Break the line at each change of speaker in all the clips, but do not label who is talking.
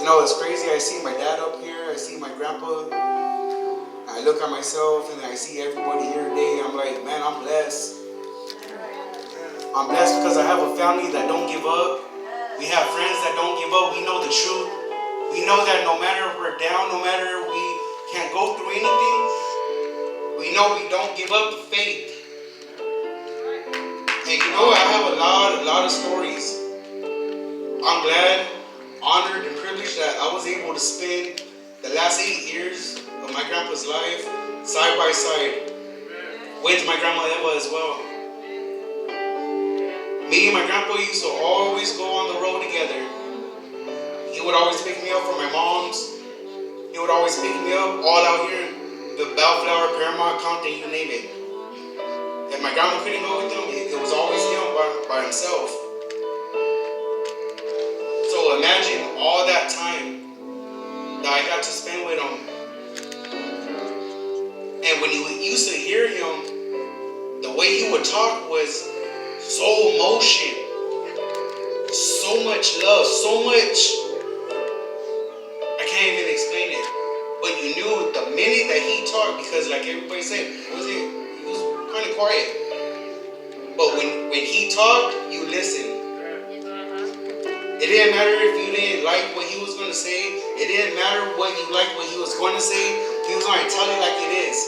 You know, it's crazy. I see my dad up here. I see my grandpa. I look at myself and I see everybody here today. I'm like, man, I'm blessed. I'm blessed because I have a family that don't give up. We have friends that don't give up. We know the truth. We know that no matter if we're down, no matter we can't go through anything, we know we don't give up the faith. And you know, I have a lot of stories. I'm glad, honored, and privileged that I was able to spend the last 8 years of my grandpa's life side by side with my grandma Eva as well. Me and my grandpa used to always go on the road together. He would always pick me up from my mom's. He would always pick me up all out here in the Bellflower, Paramount, Compton, you name it. If my grandma couldn't go with him, it was always him by himself. So imagine all that time that I got to spend with him. And when you used to hear him, the way he would talk was so emotion, so much love, so much. I can't even explain it. But you knew the minute that he talked, because like everybody said, he was kind of quiet. But when he talked, you listened. It didn't matter if you didn't like what he was going to say. It didn't matter what you liked what he was going to say. He was going to tell it like it is.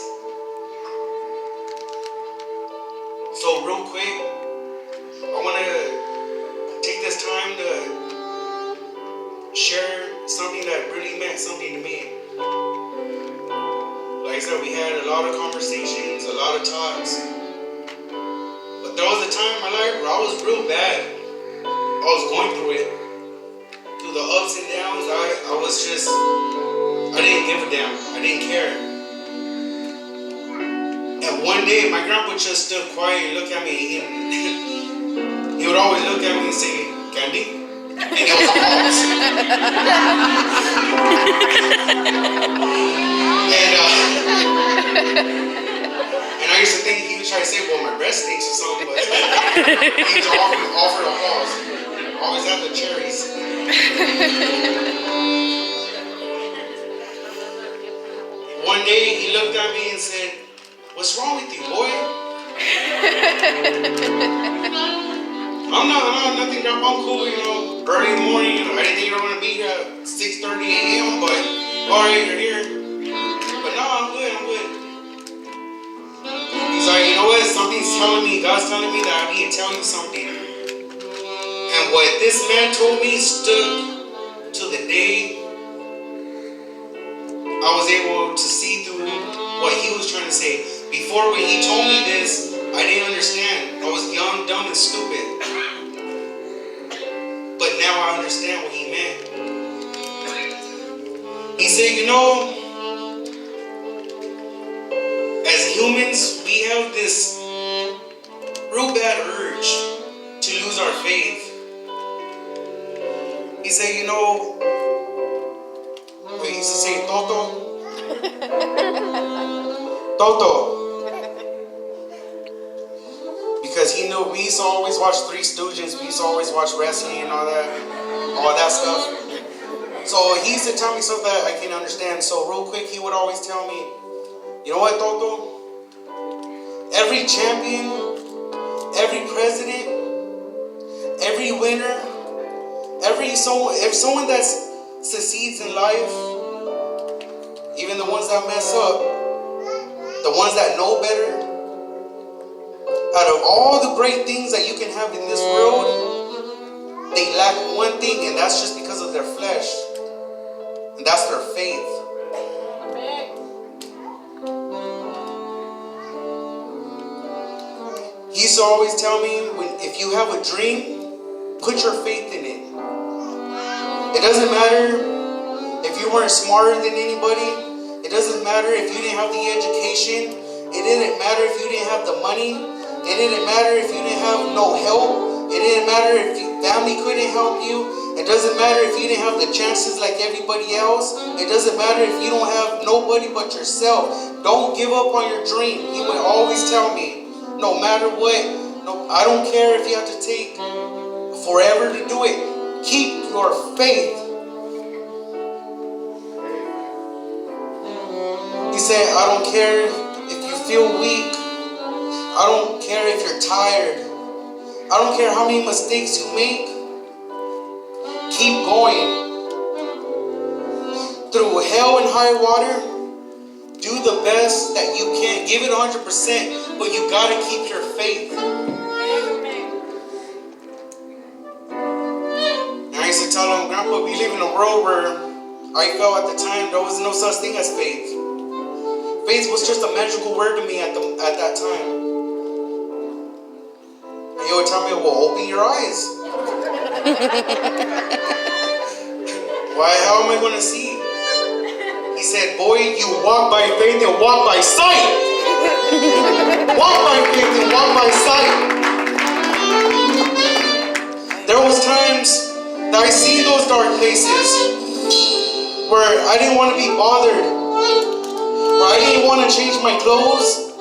So real quick, I want to take this time to share something that really meant something to me. Like I said, we had a lot of conversations, a lot of talks. But there was a time in my life where I was real bad. I was going through it. Through the ups and downs, I didn't give a damn. I didn't care. And one day, my grandpa just stood quiet and looked at me. He would always look at me and say, "Candy?" And it was a pause. And I used to think he was trying to say, well, my breast stinks or something, but he was offered a pause. Always have the cherries. One day he looked at me and said, "What's wrong with you, boy?" I'm nothing, Grandpa. I'm cool, early in the morning, I didn't think you were going to be here at 6:30 a.m., but alright, you're here. But no, I'm good. He's like, you know what, something's telling me, God's telling me that I need to tell you something. And what this man told me stood to the day I was able to see through what he was trying to say. Before, when he told me this, I didn't understand. I was young, dumb, and stupid. But now I understand what he meant. He said, as humans, we have this real bad urge to lose our faith. He said, he used to say, Toto. Because he knew we used to always watch Three Stooges, we used to always watch wrestling and all that stuff. So he used to tell me stuff that I can understand. So real quick, he would always tell me, you know what, Toto? Every champion, every president, every winner, if someone that succeeds in life, even the ones that mess up, the ones that know better, out of all the great things that you can have in this world, they lack one thing, and that's just because of their flesh. And that's their faith. He used to always tell me, if you have a dream, put your faith in it. It doesn't matter if you weren't smarter than anybody. It doesn't matter if you didn't have the education. It didn't matter if you didn't have the money. It didn't matter if you didn't have no help. It didn't matter if your family couldn't help you. It doesn't matter if you didn't have the chances like everybody else. It doesn't matter if you don't have nobody but yourself. Don't give up on your dream. He would always tell me, no matter what, I don't care if you have to take forever to do it. Keep your faith. said, I don't care if you feel weak. I don't care if you're tired. I don't care how many mistakes you make. Keep going. Through hell and high water, do the best that you can. Give it 100%, but you gotta keep your faith. And I used to tell him, Grandpa, we live in a world where I felt at the time there was no such thing as faith. Faith was just a magical word to me at that time. And he would tell me, well, open your eyes. Why? How am I going to see? He said, boy, you walk by faith and walk by sight. Walk by faith and walk by sight. There was times that I see those dark places where I didn't want to be bothered. Where I didn't want to change my clothes.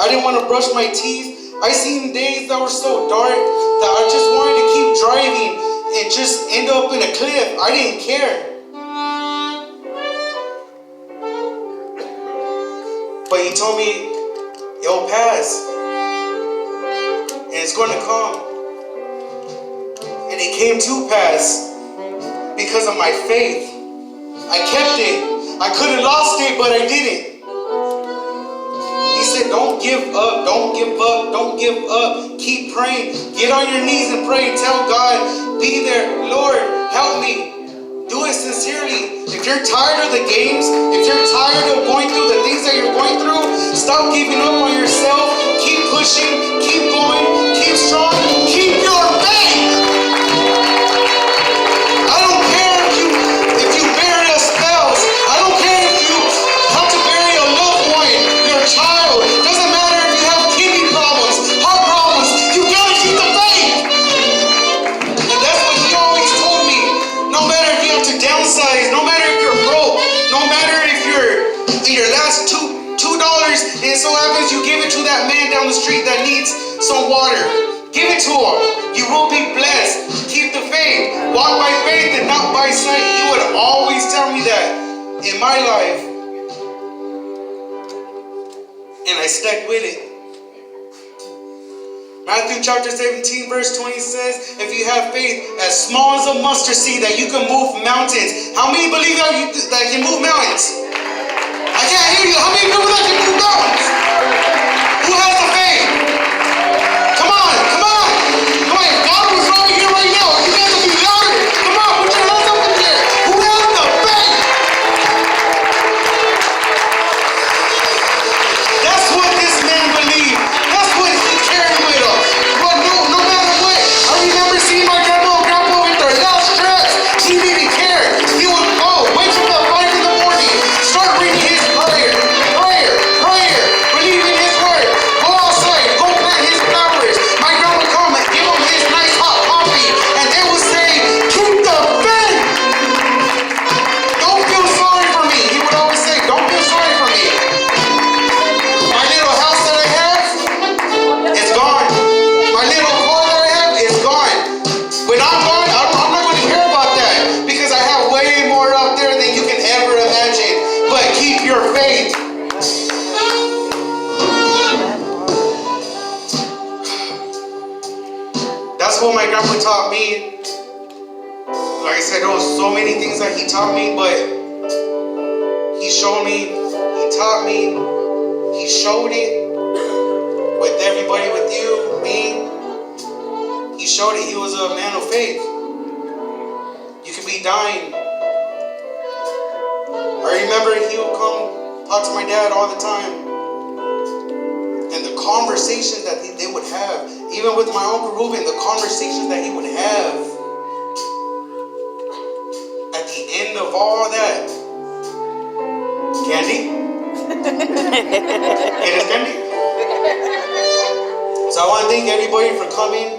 I didn't want to brush my teeth. I seen days that were so dark that I just wanted to keep driving and just end up in a cliff. I didn't care. But he told me, it'll pass. And it's going to come. And it came to pass because of my faith. I kept it. I could have lost it, but I didn't. He said, don't give up, don't give up, don't give up. Keep praying. Get on your knees and pray. Tell God, be there. Lord, help me. Do it sincerely. If you're tired of the games, if you're tired of going through the things that you're going through, stop giving up on yourself. Keep pushing, keep going, keep strong, keep your faith. I don't care if you bury a spouse. I don't care if you have to bury a loved one, your child. Doesn't matter if you have kidney problems, heart problems. You gotta keep the faith. And that's what he always told me. No matter if you have to downsize, no matter if you're broke, no matter if you're in your last $2 and so happens you give it to that man down the street that needs some water. Give it to him. You will be blessed. Keep the faith. Walk by faith and not by sight. He would always tell me that in my life. And I stuck with it. Matthew chapter 17 verse 20 says, if you have faith as small as a mustard seed that you can move mountains. How many believe that can move mountains? I can't hear you. How many people that can move mountains? Who has the faith? Come on, come on. Come on, if God was right here right now, you guys will be louder. Come on, put your hands up in there. Who has the faith? That's what this man believed. That's what he carried with him. But no matter what, I remember seeing my grandma with their last stress. She didn't care. He would go, wake up at 5 in the morning, start reading his prayer, believe in his word, go outside, go plant his flowers. My grandma would come and give him his nice hot coffee, and they would say, keep the faith. Don't feel sorry for me. He would always say, don't feel sorry for me. My little house that I have, it's gone. My little car that I have is gone. When I'm gone, I'm not going to care about that because I have way more out there than you can ever imagine. But keep your faith. That's what my grandpa taught me. Like I said, there was so many things that he taught me, but he showed me, he taught me, he showed it with everybody, with you, me. He showed it. He was a man of faith. You could be dying. I remember he would come talk to my dad all the time. And the conversations that they would have, even with my Uncle Ruben, the conversations that he would have. At the end of all that, candy? It is candy? So I want to thank everybody for coming.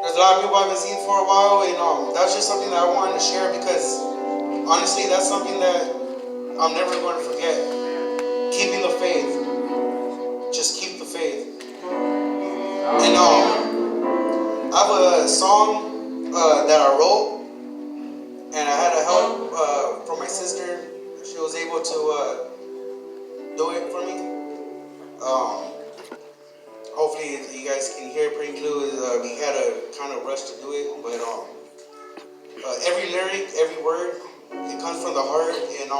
There's a lot of people I haven't seen for a while, and that's just something that I wanted to share because honestly, that's something that I'm never going to forget. Keeping the faith. Just keep the faith. And I have a song that I wrote, and I had help from my sister. She was able to we had to kind of rush to do it. But every lyric, every word, it comes from the heart. And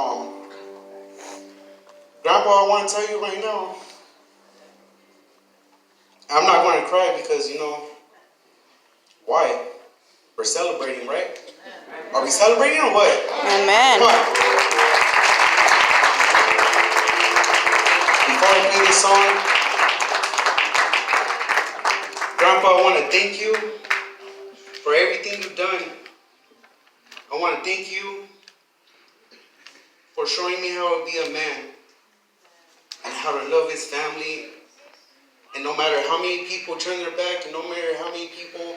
Grandpa, I want to tell you right now, I'm not going to cry because why? We're celebrating, right? Are we celebrating or what?
Amen.
Come on. Before I play this song, Grandpa, I want to thank you for everything you've done. I want to thank you for showing me how to be a man and how to love his family. And no matter how many people turn their back and no matter how many people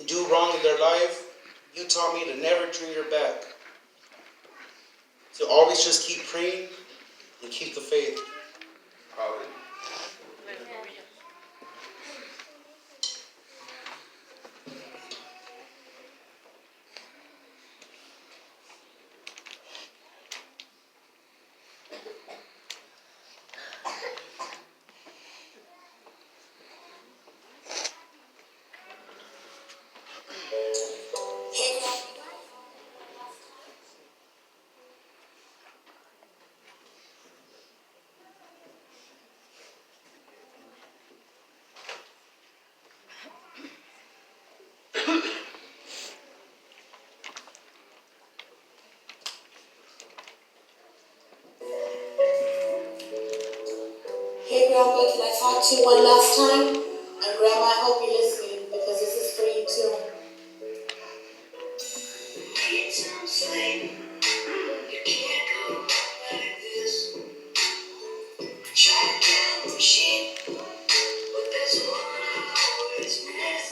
do wrong in their life, you taught me to never turn your back. To always just keep praying and keep the faith.
Hey Grandpa, can I talk to you one last time? And Grandma, I hope you're listening because this is for you too. It sounds like you can't go like this. Try to count sheep, but that's what I always miss.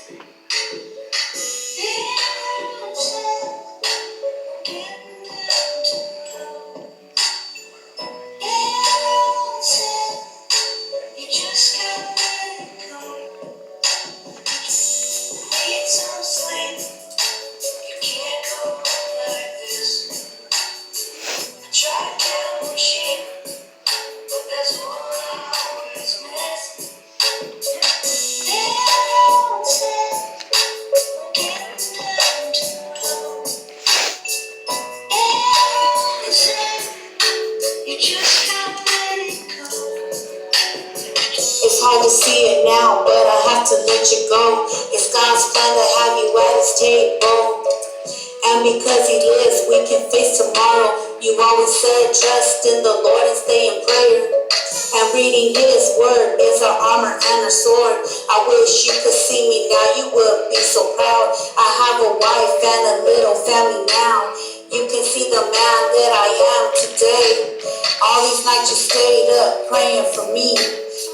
Getting down to love. You just can't let it go. Need some sleep. You can't go like this. I try to count sheep, but that's what I always miss. Getting down to love. You just can't let it go. It's hard to see it now, but I have to let you go. It's God's plan to have you at his table. And because he lives, we can face tomorrow. You always said trust in the Lord and stay in prayer. And reading his word is our armor and our sword. I wish you could see me now, you would be so proud. I have a wife and a little family now. You can see the man that I am today. All these nights you stayed up praying for me.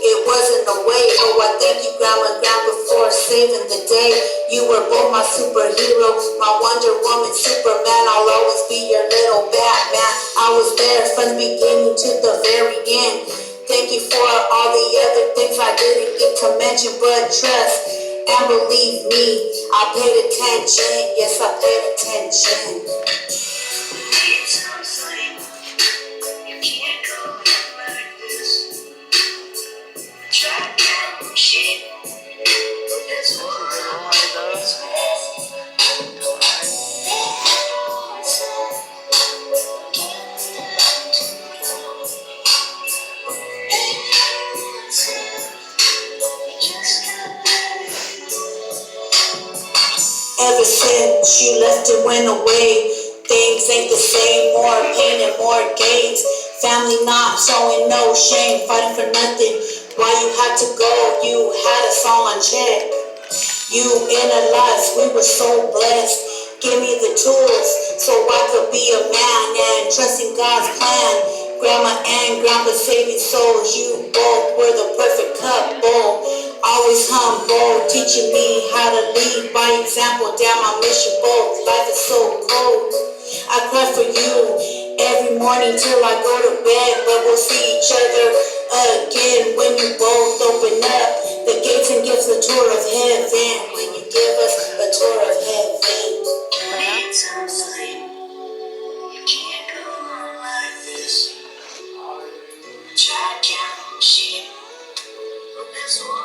It wasn't a way. Oh, I thank you, Grandma and Grandpa, for saving the day. You were both my superhero, my Wonder Woman, Superman. I'll always be your little Batman. I was there from the beginning to the very end. Thank you for all the other things I didn't get to mention, but trust and believe me, I paid attention. Yes, I paid attention. Need some sleep. You can't go like this. Try to count sheep, but that's what I always miss. Ever since you left and went away, things ain't the same. More pain and more games. Family not showing no shame, fighting for nothing. Why you had to go? You had us all on check. You in our lives, we were so blessed. Give me the tools so I could be a man and trust in God's plan. Grandma and Grandpa saving souls, you both were the perfect couple. Always humble, teaching me how to lead by example. Damn, I miss you both. Life is so cold. I cry for you every morning till I go to bed, but we'll see each other again when you both open up the gates and give the tour of heaven. When you give us a tour of heaven. Need some sleep. You can't go on like this. Try to count sheep, but that's what